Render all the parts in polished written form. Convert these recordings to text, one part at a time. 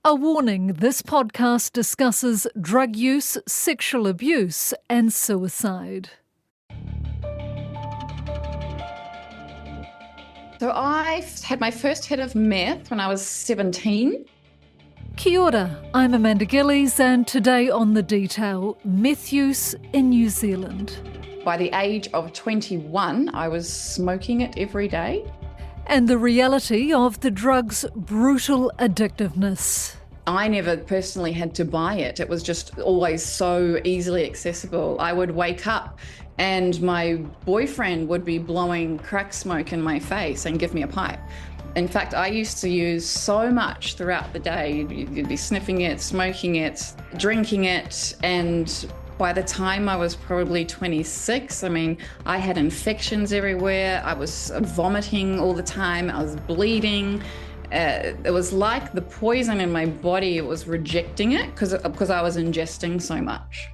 A warning, this podcast discusses drug use, sexual abuse and suicide. So I had my first hit of meth when I was 17. Kia ora, I'm Amanda Gillies and today on The Detail, meth use in New Zealand. By the age of 21, I was smoking it every day. And the reality of the drug's brutal addictiveness. I never personally had to buy it. It was just always so easily accessible. I would wake up and my boyfriend would be blowing crack smoke in my face and give me a pipe. In fact, I used to use so much throughout the day. You'd be sniffing it, smoking it, drinking it, and by the time I was probably 26, I had infections everywhere. I was vomiting all the time. I was bleeding. It was like the poison in my body, it was rejecting it because I was ingesting so much.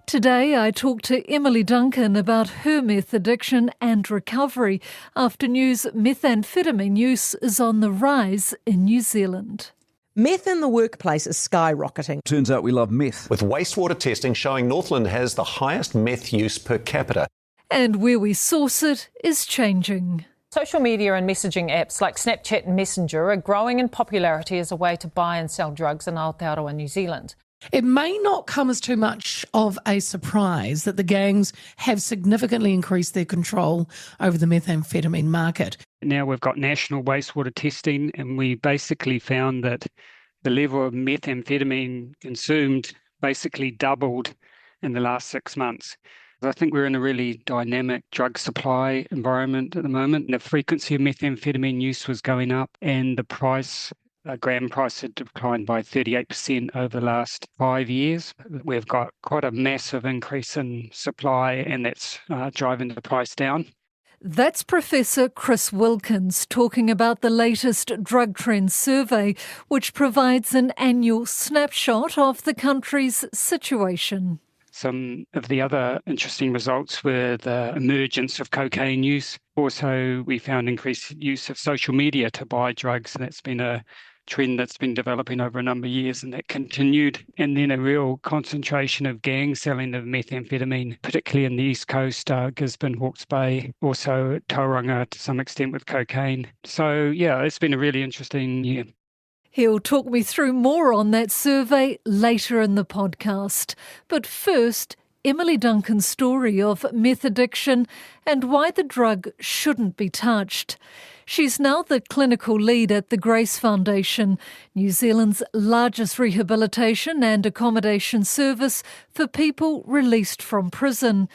Today I talked to Emily Duncan about her meth addiction and recovery after news methamphetamine use is on the rise in New Zealand. Meth in the workplace is skyrocketing. Turns out we love meth. With wastewater testing showing Northland has the highest meth use per capita. And where we source it is changing. Social media and messaging apps like Snapchat and Messenger are growing in popularity as a way to buy and sell drugs in Aotearoa, New Zealand. It may not come as too much of a surprise that the gangs have significantly increased their control over the methamphetamine market. Now we've got national wastewater testing, and we basically found that the level of methamphetamine consumed basically doubled in the last 6 months. I think we're in a really dynamic drug supply environment at the moment. The frequency of methamphetamine use was going up, and the price, gram price, had declined by 38% over the last 5 years. We've got quite a massive increase in supply, and that's driving the price down. That's Professor Chris Wilkins talking about the latest Drug Trends survey, which provides an annual snapshot of the country's situation. Some of the other interesting results were the emergence of cocaine use. Also, we found increased use of social media to buy drugs, and that's been a trend that's been developing over a number of years, and that continued. And then a real concentration of gang selling of methamphetamine, particularly in the East Coast, Gisborne, Hawke's Bay, also Tauranga to some extent with cocaine. So, yeah, it's been a really interesting year. He'll talk me through more on that survey later in the podcast. But first, Emily Duncan's story of meth addiction and why the drug shouldn't be touched. She's now the clinical lead at the Grace Foundation, New Zealand's largest rehabilitation and accommodation service for people released from prison.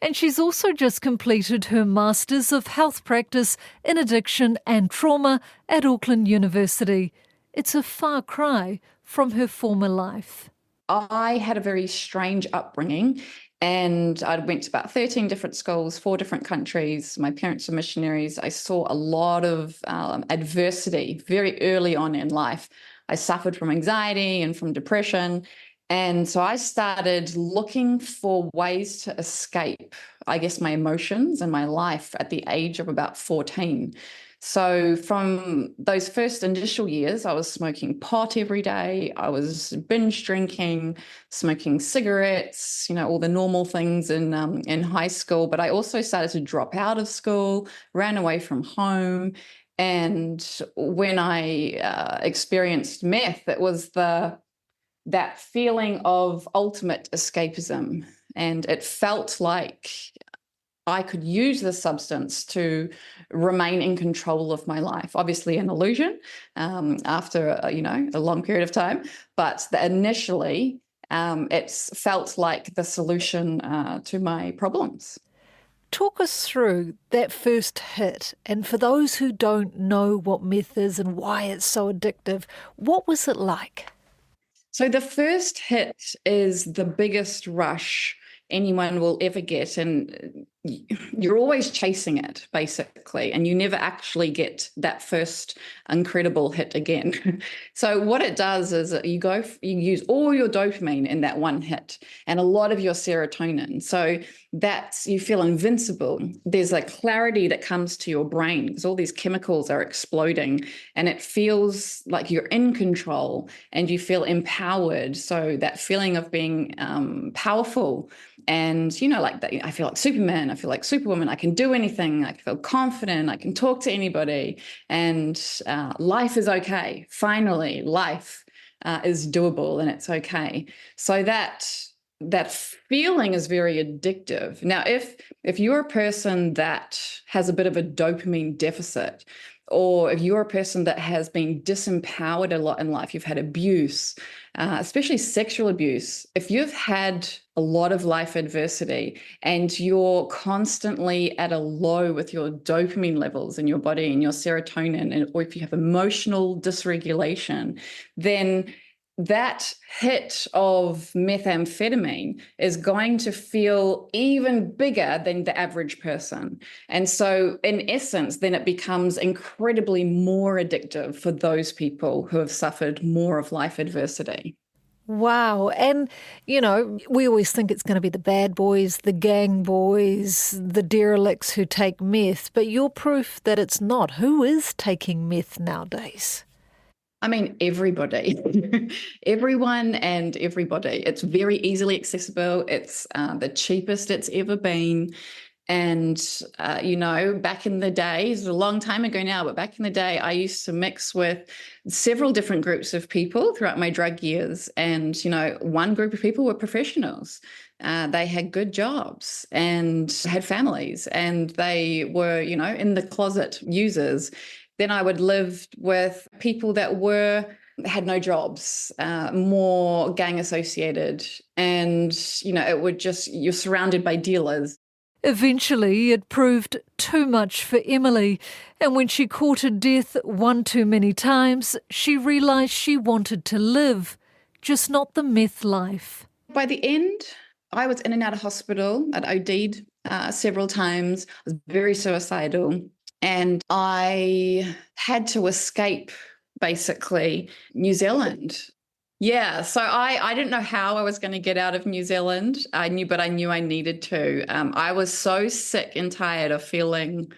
And she's also just completed her Masters of Health Practice in Addiction and Trauma at Auckland University. It's a far cry from her former life. I had a very strange upbringing, and I went to about 13 different schools, 4 different countries. My parents were missionaries. I saw a lot of adversity very early on in life. I suffered from anxiety and from depression. And so I started looking for ways to escape, I guess, my emotions and my life at the age of about 14. So from those first initial years, I was smoking pot every day. I was binge drinking, smoking cigarettes, all the normal things in high school. But I also started to drop out of school, ran away from home. And when I experienced meth, it was that feeling of ultimate escapism. And it felt like I could use the substance to remain in control of my life. Obviously an illusion after a long period of time, but initially it felt like the solution to my problems. Talk us through that first hit, and for those who don't know what meth is and why it's so addictive, what was it like? So the first hit is the biggest rush anyone will ever get. And you're always chasing it, basically, and you never actually get that first incredible hit again. So what it does is that you use all your dopamine in that one hit and a lot of your serotonin. So you feel invincible. There's a clarity that comes to your brain because all these chemicals are exploding and it feels like you're in control and you feel empowered. So that feeling of being powerful and, like that, I feel like Superman, I feel like Superwoman, I can do anything, I feel confident, I can talk to anybody, and life is okay. Finally, life is doable and it's okay. So that feeling is very addictive. Now, if you're a person that has a bit of a dopamine deficit, or if you're a person that has been disempowered a lot in life, you've had abuse, especially sexual abuse, if you've had a lot of life adversity and you're constantly at a low with your dopamine levels in your body and your serotonin, or if you have emotional dysregulation, then that hit of methamphetamine is going to feel even bigger than the average person. And so in essence, then it becomes incredibly more addictive for those people who have suffered more of life adversity. Wow. And, we always think it's going to be the bad boys, the gang boys, the derelicts who take meth, but you're proof that it's not. Who is taking meth nowadays? I mean, everybody, everyone and everybody. It's very easily accessible. It's the cheapest it's ever been. And, back in the days, a long time ago now, but back in the day, I used to mix with several different groups of people throughout my drug years. And, one group of people were professionals. They had good jobs and had families, and they were, in the closet users. Then I would live with people that had no jobs, more gang associated. And, it would you're surrounded by dealers. Eventually, it proved too much for Emily, and when she courted death one too many times, she realised she wanted to live, just not the meth life. By the end, I was in and out of hospital. I'd OD'd several times. I was very suicidal, and I had to escape, basically, New Zealand. Yeah, so I didn't know how I was going to get out of New Zealand. But I knew I needed to. I was so sick and tired of feeling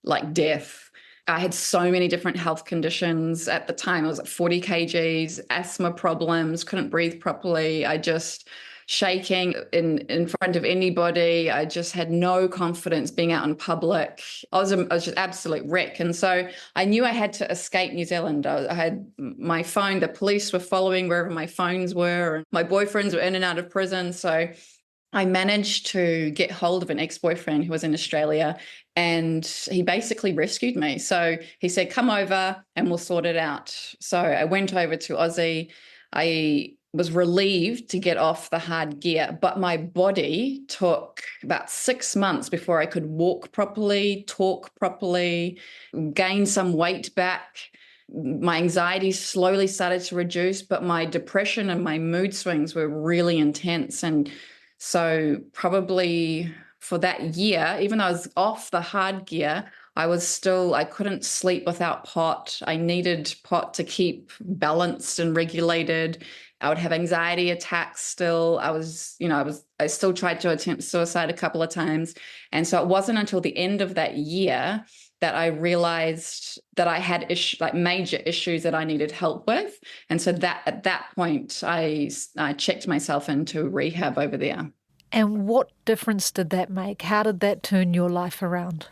like death. I had so many different health conditions at the time. I was at 40 kgs, asthma problems, couldn't breathe properly. I just shaking in front of anybody. I just had no confidence being out in public. I was just absolute wreck. And so I knew I had to escape New Zealand. I had my phone, the police were following wherever my phones were, and my boyfriends were in and out of prison. So I managed to get hold of an ex-boyfriend who was in Australia, and he basically rescued me. So he said, come over and we'll sort it out. So I went over to Aussie. I was relieved to get off the hard gear, but my body took about 6 months before I could walk properly, talk properly, gain some weight back. My anxiety slowly started to reduce, but my depression and my mood swings were really intense. And so probably for that year, even though I was off the hard gear, I couldn't sleep without pot. I needed pot to keep balanced and regulated. I would have anxiety attacks still. I still tried to attempt suicide a couple of times. And so it wasn't until the end of that year that I realized that I had major issues that I needed help with. And so at that point, I checked myself into rehab over there. And what difference did that make? How did that turn your life around?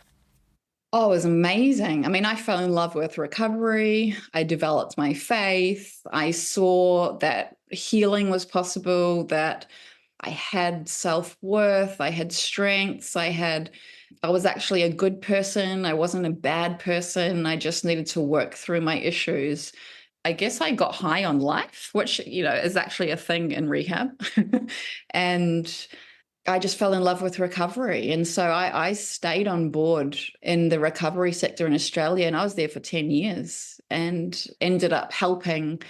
Oh, it was amazing. I mean, I fell in love with recovery. I developed my faith. I saw that healing was possible, that I had self-worth, I had strengths, I was actually a good person. I wasn't a bad person. I just needed to work through my issues. I guess I got high on life, which, is actually a thing in rehab. And I just fell in love with recovery. And so I stayed on board in the recovery sector in Australia, and I was there for 10 years and ended up helping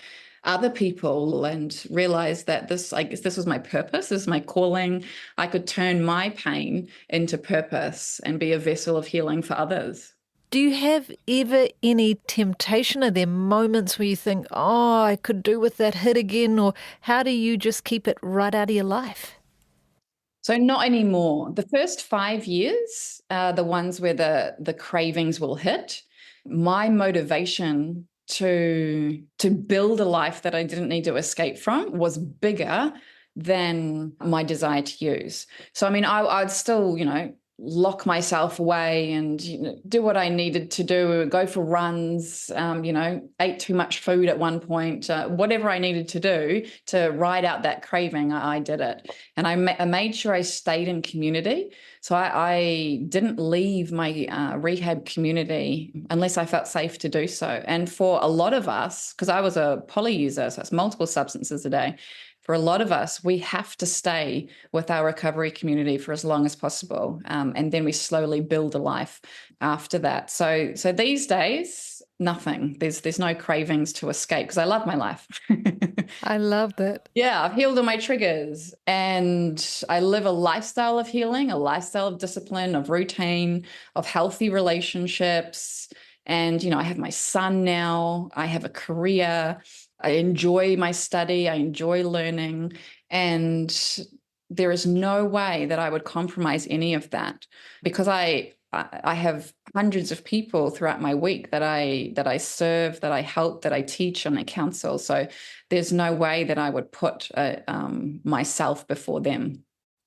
other people and realized that I guess this was my purpose, this is my calling. I could turn my pain into purpose and be a vessel of healing for others. Do you have ever any temptation? Are there moments where you think, oh, I could do with that hit again? Or how do you just keep it right out of your life? So not anymore. The first 5 years, the ones where the cravings will hit, my motivation to build a life that I didn't need to escape from was bigger than my desire to use. So, I mean, I'd still, lock myself away and do what I needed to do, go for runs, ate too much food at one point, whatever I needed to do to ride out that craving, I did it. And I made sure I stayed in community. So I didn't leave my rehab community unless I felt safe to do so. And for a lot of us, because I was a poly user, so it's multiple substances a day, for a lot of us, we have to stay with our recovery community for as long as possible. And then we slowly build a life after that. So these days, nothing. There's no cravings to escape because I love my life. I love that. Yeah, I've healed all my triggers and I live a lifestyle of healing, a lifestyle of discipline, of routine, of healthy relationships. And, I have my son now. I have a career. I enjoy my study. I enjoy learning. And there is no way that I would compromise any of that because I have hundreds of people throughout my week that I serve, that I help, that I teach, and I counsel. So there's no way that I would put myself before them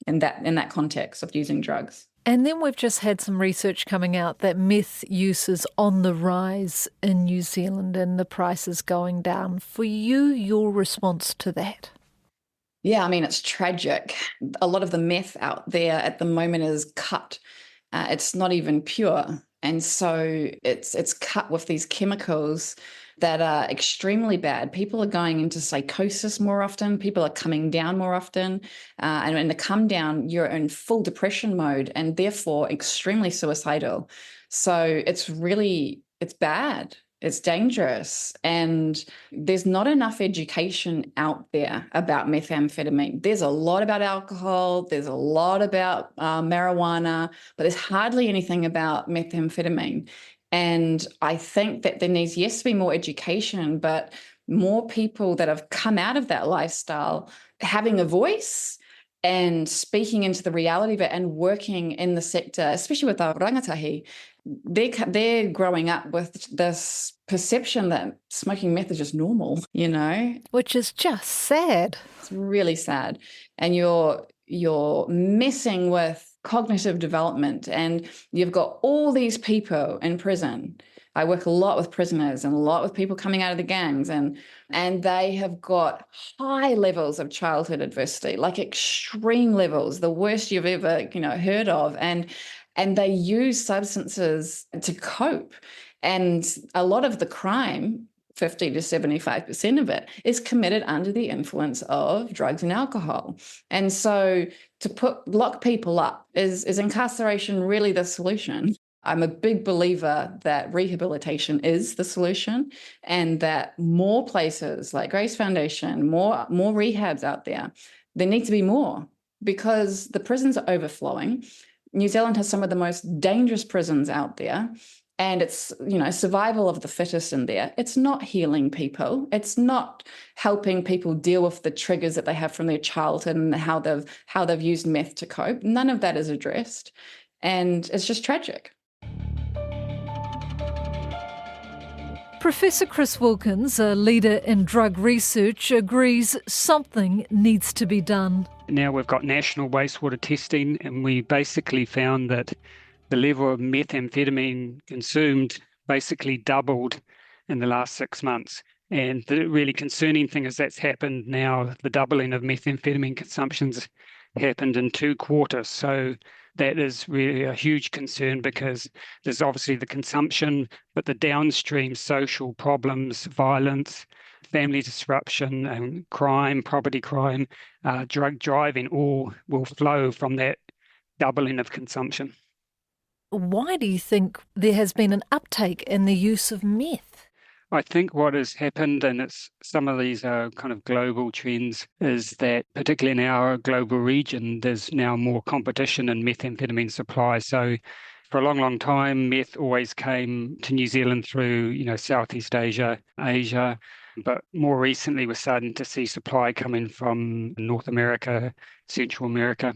in that context of using drugs. And then we've just had some research coming out that meth use is on the rise in New Zealand and the price is going down. For you, your response to that? Yeah, I mean, it's tragic. A lot of the meth out there at the moment is cut. It's not even pure. And so it's cut with these chemicals that are extremely bad. People are going into psychosis more often. People are coming down more often. And when they come down, you're in full depression mode and therefore extremely suicidal. So it's bad. It's dangerous. And there's not enough education out there about methamphetamine. There's a lot about alcohol. There's a lot about marijuana, but there's hardly anything about methamphetamine. And I think that there needs, yes, to be more education, but more people that have come out of that lifestyle having a voice and speaking into the reality of it and working in the sector, especially with our rangatahi. They're growing up with this perception that smoking meth is just normal, Which is just sad. It's really sad. And you're messing with cognitive development, and you've got all these people in prison. I work a lot with prisoners and a lot with people coming out of the gangs, and they have got high levels of childhood adversity, like extreme levels, the worst you've ever, heard of. And they use substances to cope. And a lot of the crime, 50 to 75% of it, is committed under the influence of drugs and alcohol. And so to lock people up, is incarceration really the solution? I'm a big believer that rehabilitation is the solution, and that more places like Grace Foundation, more rehabs out there need to be more, because the prisons are overflowing. New Zealand has some of the most dangerous prisons out there. And it's, survival of the fittest in there. It's not healing people. It's not helping people deal with the triggers that they have from their childhood and how they've used meth to cope. None of that is addressed. And it's just tragic. Professor Chris Wilkins, a leader in drug research, agrees something needs to be done. Now we've got national wastewater testing, and we basically found that the level of methamphetamine consumed basically doubled in the last 6 months. And the really concerning thing is that's happened now. The doubling of methamphetamine consumption's happened in 2 quarters. So that is really a huge concern, because there's obviously the consumption, but the downstream social problems, violence, family disruption, and crime, property crime, drug driving, all will flow from that doubling of consumption. Why do you think there has been an uptake in the use of meth? I think what has happened, and it's some of these are kind of global trends, is that particularly in our global region, there's now more competition in methamphetamine supply. So for a long, long time, meth always came to New Zealand through, Southeast Asia, Asia. But more recently, we're starting to see supply coming from North America, Central America.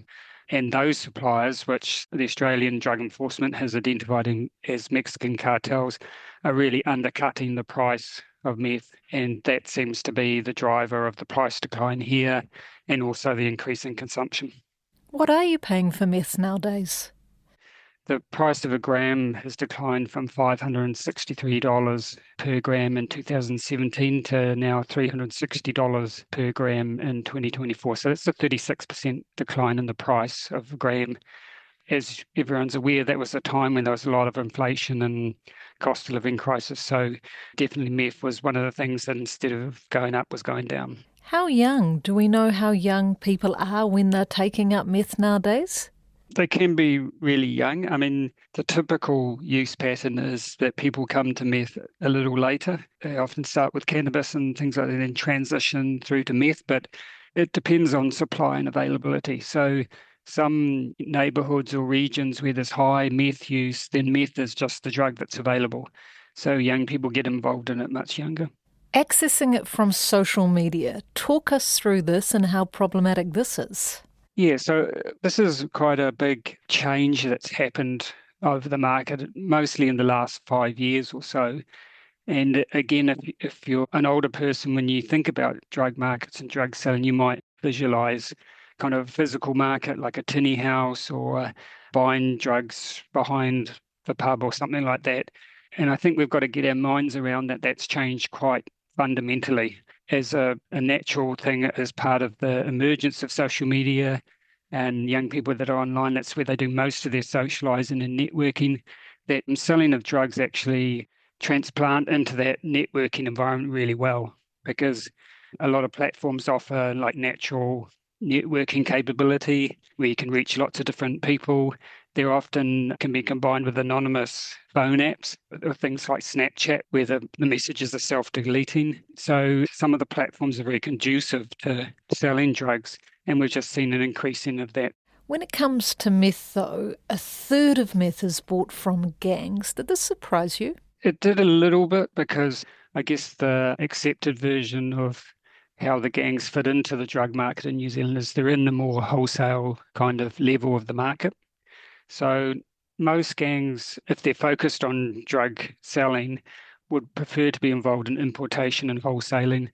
And those suppliers, which the Australian Drug Enforcement has identified as Mexican cartels, are really undercutting the price of meth. And that seems to be the driver of the price decline here and also the increase in consumption. What are you paying for meth nowadays? The price of a gram has declined from $563 per gram in 2017 to now $360 per gram in 2024. So that's a 36% decline in the price of a gram. As everyone's aware, that was a time when there was a lot of inflation and cost of living crisis. So definitely meth was one of the things that instead of going up was going down. How young? Do we know how young people are when they're taking up meth nowadays? They can be really young. I mean, the typical use pattern is that people come to meth a little later. They often start with cannabis and things like that, and then transition through to meth, but it depends on supply and availability. So some neighbourhoods or regions where there's high meth use, then meth is just the drug that's available. So young people get involved in it much younger. Accessing it from social media. Talk us through this and how problematic this is. Yeah, so this is quite a big change that's happened over the market, mostly in the last 5 years or so. And again, if you're an older person, when you think about drug markets and drug selling, you might visualize kind of a physical market like a tinny house or buying drugs behind the pub or something like that. And I think we've got to get our minds around that. That's changed quite fundamentally as a natural thing as part of the emergence of social media and young people that are online. That's where they do most of their socializing and networking. That selling of drugs actually transplant into that networking environment really well, because a lot of platforms offer like natural networking capability where you can reach lots of different people. They're often can be combined with anonymous phone apps, or things like Snapchat, where the messages are self-deleting. So some of the platforms are very conducive to selling drugs, and we've just seen an increasing of that. When it comes to meth, though, a third of meth is bought from gangs. Did this surprise you? It did a little bit, because I guess the accepted version of how the gangs fit into the drug market in New Zealand is they're in the more wholesale kind of level of the market. So most gangs, if they're focused on drug selling, would prefer to be involved in importation and wholesaling.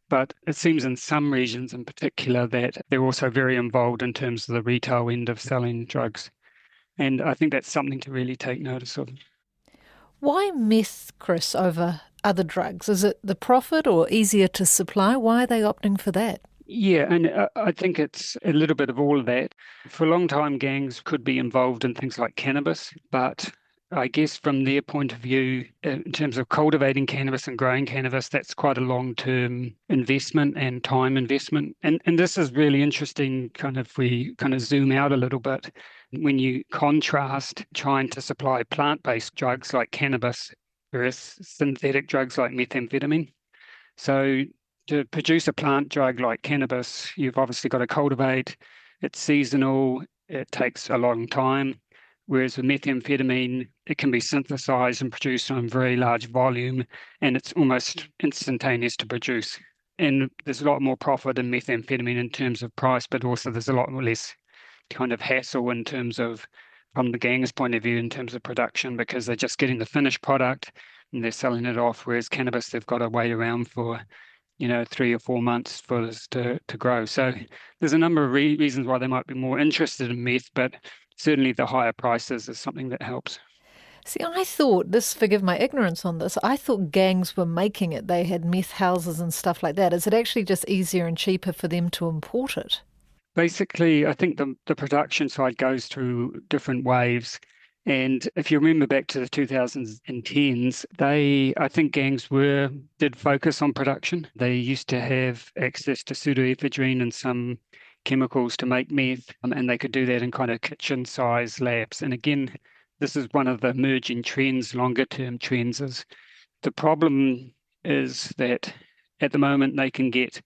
But it seems in some regions in particular that they're also very involved in terms of the retail end of selling drugs. And I think that's something to really take notice of. Why meth, Chris, over other drugs? Is it the profit or easier to supply? Why are they opting for that? Yeah, and I think it's a little bit of all of that. For a long time, gangs could be involved in things like cannabis, but I guess from their point of view, in terms of cultivating cannabis and growing cannabis, that's quite a long-term investment and time investment. And this is really interesting, kind of, if we kind of zoom out a little bit, when you contrast trying to supply plant-based drugs like cannabis versus synthetic drugs like methamphetamine. So to produce a plant drug like cannabis, you've obviously got to cultivate, it's seasonal, it takes a long time. Whereas with methamphetamine, it can be synthesized and produced on very large volume, and it's almost instantaneous to produce. And there's a lot more profit in methamphetamine in terms of price, but also there's a lot less kind of hassle in terms of, from the gang's point of view, in terms of production, because they're just getting the finished product and they're selling it off. Whereas cannabis, they've got to wait around for 3 or 4 months for this to grow. So there's a number of reasons why they might be more interested in meth, but certainly the higher prices is something that helps. See, I thought, forgive my ignorance on this, I thought gangs were making it. They had meth houses and stuff like that. Is it actually just easier and cheaper for them to import it? Basically, I think the production side goes through different waves. And if you remember back to the 2010s, I think gangs did focus on production. They used to have access to pseudoephedrine and some chemicals to make meth, and they could do that in kind of kitchen-sized labs. And again, this is one of the emerging trends, longer-term trends, is the problem is that at the moment they can get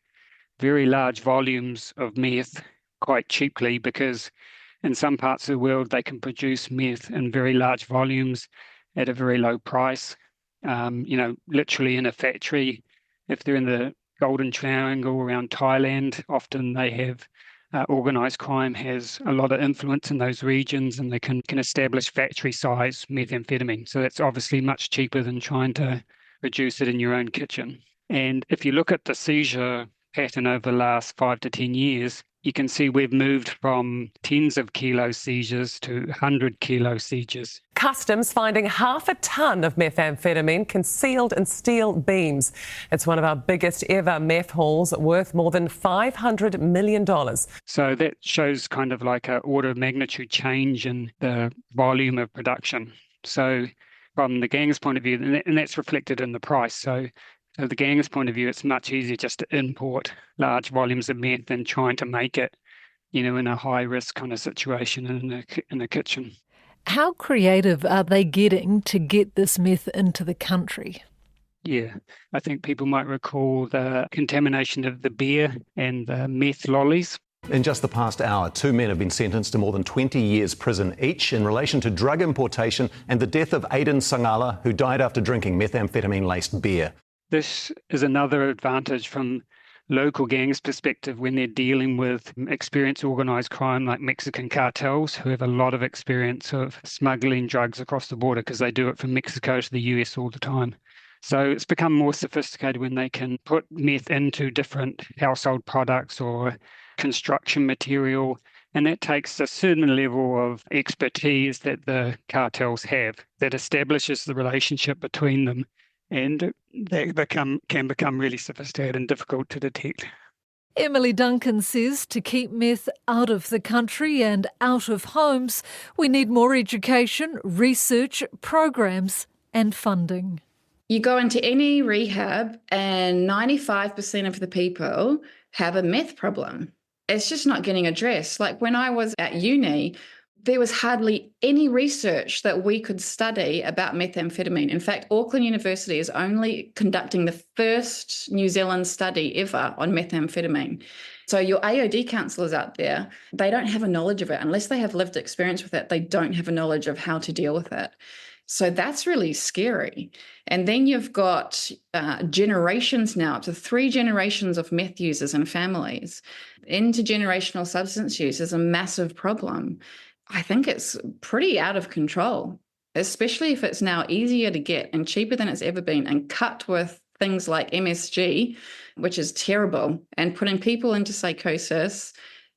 very large volumes of meth quite cheaply, because in some parts of the world they can produce meth in very large volumes at a very low price. Literally in a factory, if they're in the Golden Triangle around Thailand, often they have organised crime has a lot of influence in those regions, and they can establish factory-size methamphetamine. So that's obviously much cheaper than trying to produce it in your own kitchen. And if you look at the seizure pattern over the last 5 to 10 years, you can see we've moved from tens of kilo seizures to 100-kilo seizures. Customs finding 1/2 ton of methamphetamine concealed in steel beams. It's one of our biggest ever meth hauls, worth more than $500 million. So that shows kind of like an order of magnitude change in the volume of production. So from the gang's point of view, and that's reflected in the price. So the gang's point of view, it's much easier just to import large volumes of meth than trying to make it, in a high-risk kind of situation in the kitchen. How creative are they getting to get this meth into the country? Yeah, I think people might recall the contamination of the beer and the meth lollies. In just the past hour, 2 men have been sentenced to more than 20 years prison each in relation to drug importation and the death of Aidan Sangala, who died after drinking methamphetamine-laced beer. This is another advantage from local gangs' perspective when they're dealing with experienced organised crime like Mexican cartels, who have a lot of experience of smuggling drugs across the border because they do it from Mexico to the US all the time. So it's become more sophisticated when they can put meth into different household products or construction material, and that takes a certain level of expertise that the cartels have that establishes the relationship between them, and they can become really sophisticated and difficult to detect. Emily Duncan says to keep meth out of the country and out of homes, we need more education, research, programs and funding. You go into any rehab and 95% of the people have a meth problem. It's just not getting addressed. Like when I was at uni, there was hardly any research that we could study about methamphetamine. In fact, Auckland University is only conducting the first New Zealand study ever on methamphetamine. So your AOD counsellors out there, they don't have a knowledge of it. Unless they have lived experience with it, they don't have a knowledge of how to deal with it. So that's really scary. And then you've got generations now, up to 3 generations of meth users and families. Intergenerational substance use is a massive problem. I think it's pretty out of control, especially if it's now easier to get and cheaper than it's ever been, and cut with things like MSG, which is terrible, and putting people into psychosis,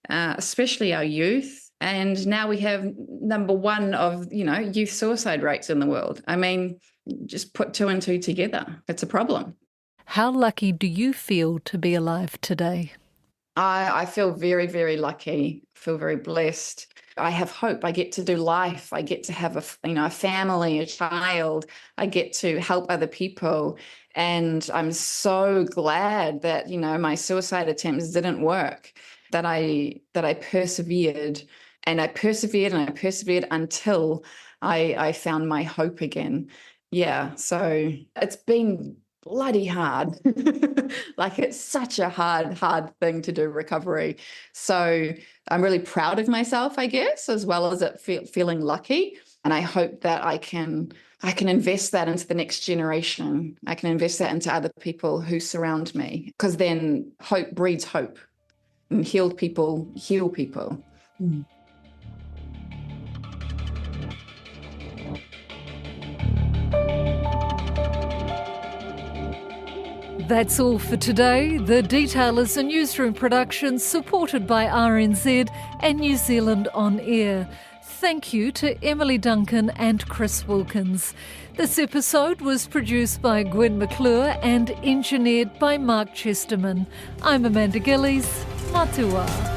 especially our youth. And now we have number 1 of, youth suicide rates in the world. I mean, just put 2 and 2 together. It's a problem. How lucky do you feel to be alive today? I feel very, very lucky. I feel very blessed. I have hope. I get to do life. I get to have a family, a child. I get to help other people. And I'm so glad that, my suicide attempts didn't work, that I persevered. And I persevered and I persevered until I found my hope again. Yeah, so it's been bloody hard. Like it's such a hard thing to do, recovery. So I'm really proud of myself, I guess, as well as feeling lucky. And I hope that I can invest that into the next generation. I can invest that into other people who surround me, because then hope breeds hope, and healed people heal people. Mm. That's all for today. The Detail is a newsroom production supported by RNZ and New Zealand On Air. Thank you to Emily Duncan and Chris Wilkins. This episode was produced by Gwen McClure and engineered by Mark Chesterman. I'm Amanda Gillies. Matua.